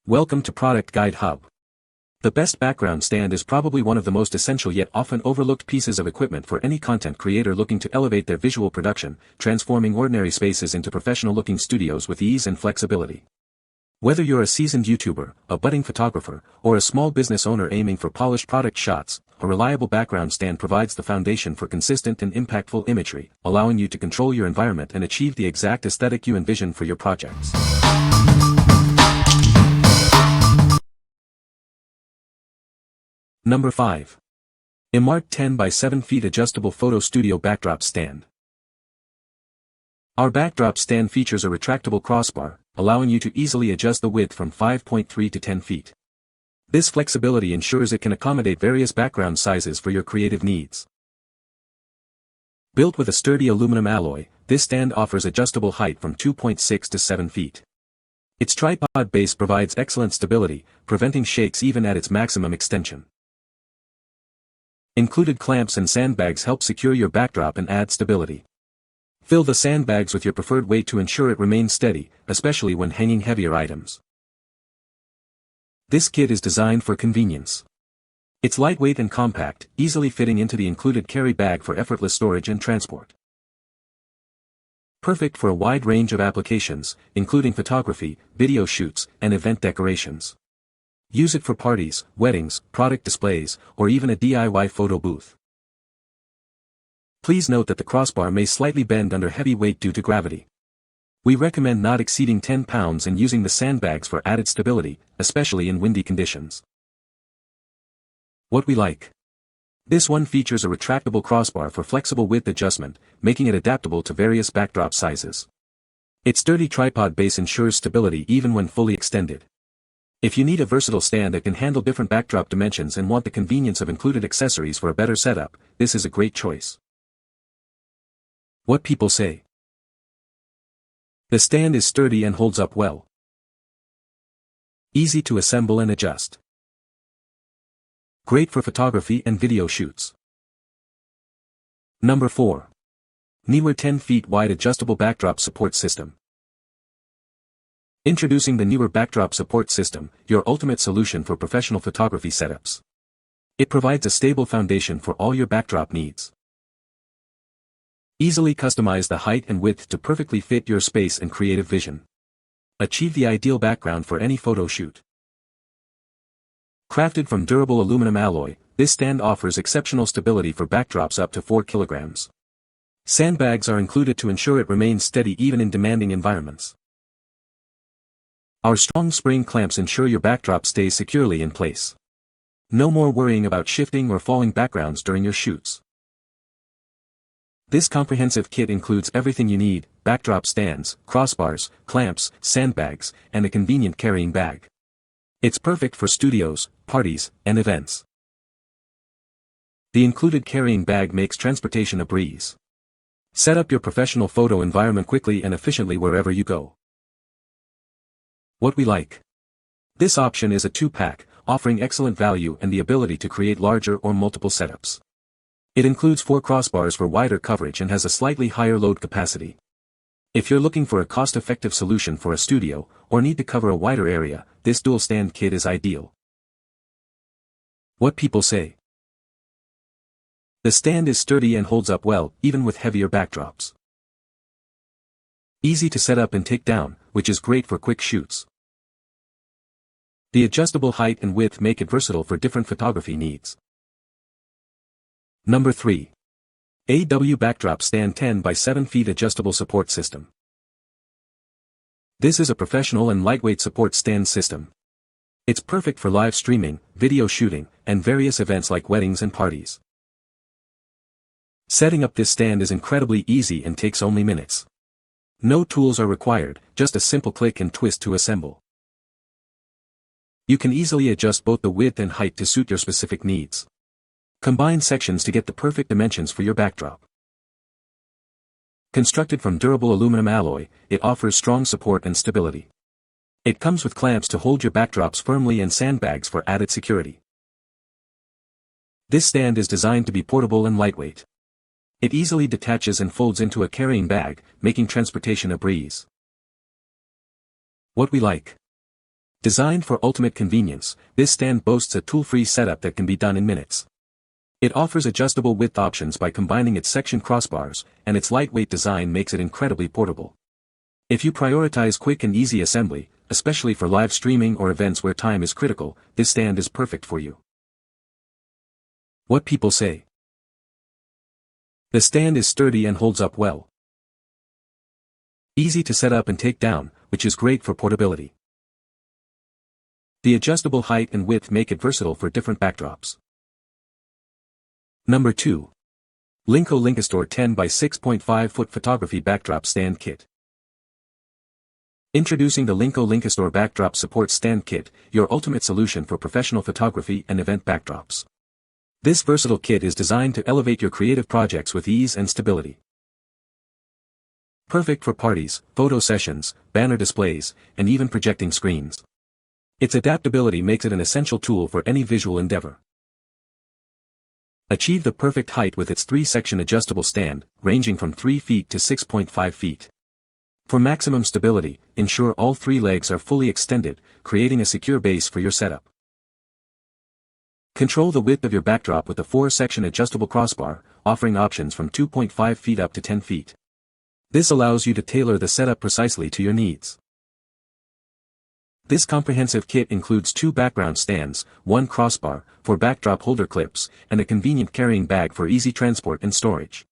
Welcome to Product Guide Hub. The best background stand is probably one of the most essential yet often overlooked pieces of equipment for any content creator looking to elevate their visual production, transforming ordinary spaces into professional-looking studios with ease and flexibility. Whether you're a seasoned YouTuber, a budding photographer, or a small business owner aiming for polished product shots, a reliable background stand provides the foundation for consistent and impactful imagery, allowing you to control your environment and achieve the exact aesthetic you envision for your projects. Number 5. EMART 10 by 7 feet Adjustable Photo Studio Backdrop Stand. Our backdrop stand features a retractable crossbar, allowing you to easily adjust the width from 5.3 to 10 feet. This flexibility ensures it can accommodate various background sizes for your creative needs. Built with a sturdy aluminum alloy, this stand offers adjustable height from 2.6 to 7 feet. Its tripod base provides excellent stability, preventing shakes even at its maximum extension. Included clamps and sandbags help secure your backdrop and add stability. Fill the sandbags with your preferred weight to ensure it remains steady, especially when hanging heavier items. This kit is designed for convenience. It's lightweight and compact, easily fitting into the included carry bag for effortless storage and transport. Perfect for a wide range of applications, including photography, video shoots, and event decorations. Use it for parties, weddings, product displays, or even a DIY photo booth. Please note that the crossbar may slightly bend under heavy weight due to gravity. We recommend not exceeding 10 pounds and using the sandbags for added stability, especially in windy conditions. What we like. This one features a retractable crossbar for flexible width adjustment, making it adaptable to various backdrop sizes. Its sturdy tripod base ensures stability even when fully extended. If you need a versatile stand that can handle different backdrop dimensions and want the convenience of included accessories for a better setup, this is a great choice. What people say. The stand is sturdy and holds up well. Easy to assemble and adjust. Great for photography and video shoots. Number 4. Neewer 10 feet wide adjustable backdrop support system. Introducing the Neewer Backdrop Support System, your ultimate solution for professional photography setups. It provides a stable foundation for all your backdrop needs. Easily customize the height and width to perfectly fit your space and creative vision. Achieve the ideal background for any photo shoot. Crafted from durable aluminum alloy, this stand offers exceptional stability for backdrops up to 4 kilograms. Sandbags are included to ensure it remains steady even in demanding environments. Our strong spring clamps ensure your backdrop stays securely in place. No more worrying about shifting or falling backgrounds during your shoots. This comprehensive kit includes everything you need: backdrop stands, crossbars, clamps, sandbags, and a convenient carrying bag. It's perfect for studios, parties, and events. The included carrying bag makes transportation a breeze. Set up your professional photo environment quickly and efficiently wherever you go. What we like. This option is a 2-pack, offering excellent value and the ability to create larger or multiple setups. It includes 4 crossbars for wider coverage and has a slightly higher load capacity. If you're looking for a cost-effective solution for a studio, or need to cover a wider area, this dual stand kit is ideal. What people say. The stand is sturdy and holds up well, even with heavier backdrops. Easy to set up and take down, which is great for quick shoots. The adjustable height and width make it versatile for different photography needs. Number 3. AW Backdrop Stand 10 by 7 feet Adjustable Support System. This is a professional and lightweight support stand system. It's perfect for live streaming, video shooting, and various events like weddings and parties. Setting up this stand is incredibly easy and takes only minutes. No tools are required, just a simple click and twist to assemble. You can easily adjust both the width and height to suit your specific needs. Combine sections to get the perfect dimensions for your backdrop. Constructed from durable aluminum alloy, it offers strong support and stability. It comes with clamps to hold your backdrops firmly and sandbags for added security. This stand is designed to be portable and lightweight. It easily detaches and folds into a carrying bag, making transportation a breeze. What we like. Designed for ultimate convenience, this stand boasts a tool-free setup that can be done in minutes. It offers adjustable width options by combining its section crossbars, and its lightweight design makes it incredibly portable. If you prioritize quick and easy assembly, especially for live streaming or events where time is critical, this stand is perfect for you. What people say. The stand is sturdy and holds up well. Easy to set up and take down, which is great for portability. The adjustable height and width make it versatile for different backdrops. Number 2. LINCO Lincostore 10 by 6.5 foot photography backdrop stand kit. Introducing the LINCO Lincostore backdrop support stand kit, your ultimate solution for professional photography and event backdrops. This versatile kit is designed to elevate your creative projects with ease and stability. Perfect for parties, photo sessions, banner displays, and even projecting screens. Its adaptability makes it an essential tool for any visual endeavor. Achieve the perfect height with its 3-section adjustable stand, ranging from 3 feet to 6.5 feet. For maximum stability, ensure all 3 legs are fully extended, creating a secure base for your setup. Control the width of your backdrop with a 4-section adjustable crossbar, offering options from 2.5 feet up to 10 feet. This allows you to tailor the setup precisely to your needs. This comprehensive kit includes 2 background stands, 1 crossbar, for backdrop holder clips, and a convenient carrying bag for easy transport and storage.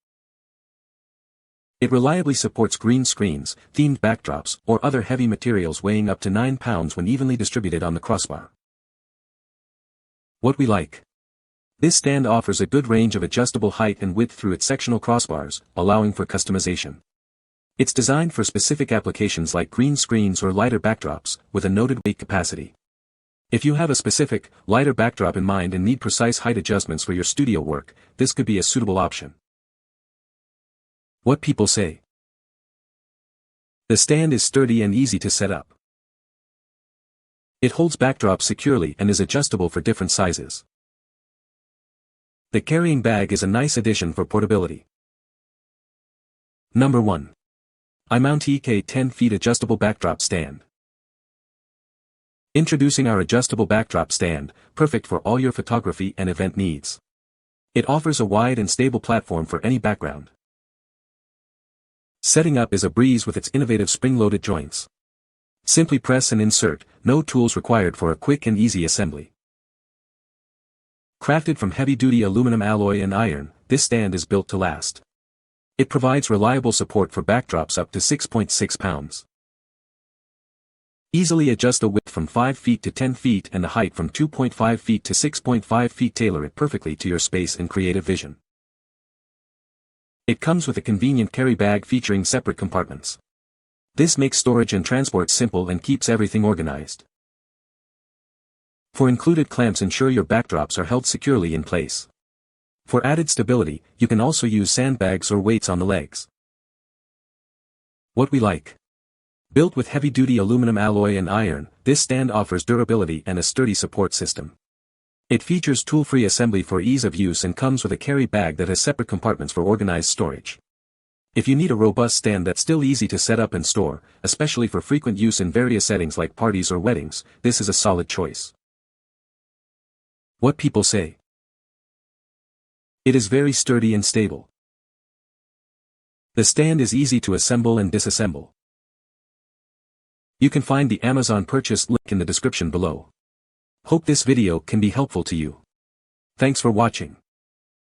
It reliably supports green screens, themed backdrops, or other heavy materials weighing up to 9 pounds when evenly distributed on the crossbar. What we like. This stand offers a good range of adjustable height and width through its sectional crossbars, allowing for customization. It's designed for specific applications like green screens or lighter backdrops, with a noted weight capacity. If you have a specific, lighter backdrop in mind and need precise height adjustments for your studio work, this could be a suitable option. What people say. The stand is sturdy and easy to set up. It holds backdrops securely and is adjustable for different sizes. The carrying bag is a nice addition for portability. Number 1. iMounTEK 10 feet adjustable backdrop stand. Introducing our adjustable backdrop stand, perfect for all your photography and event needs. It offers a wide and stable platform for any background. Setting up is a breeze with its innovative spring-loaded joints. Simply press and insert, no tools required for a quick and easy assembly. Crafted from heavy-duty aluminum alloy and iron, this stand is built to last. It provides reliable support for backdrops up to 6.6 pounds. Easily adjust the width from 5 feet to 10 feet and the height from 2.5 feet to 6.5 feet. Tailor it perfectly to your space and creative vision. It comes with a convenient carry bag featuring separate compartments. This makes storage and transport simple and keeps everything organized. For included clamps, ensure your backdrops are held securely in place. For added stability, you can also use sandbags or weights on the legs. What we like. Built with heavy-duty aluminum alloy and iron, this stand offers durability and a sturdy support system. It features tool-free assembly for ease of use and comes with a carry bag that has separate compartments for organized storage. If you need a robust stand that's still easy to set up and store, especially for frequent use in various settings like parties or weddings, this is a solid choice. What people say. It is very sturdy and stable. The stand is easy to assemble and disassemble. You can find the Amazon purchase link in the description below. Hope this video can be helpful to you. Thanks for watching.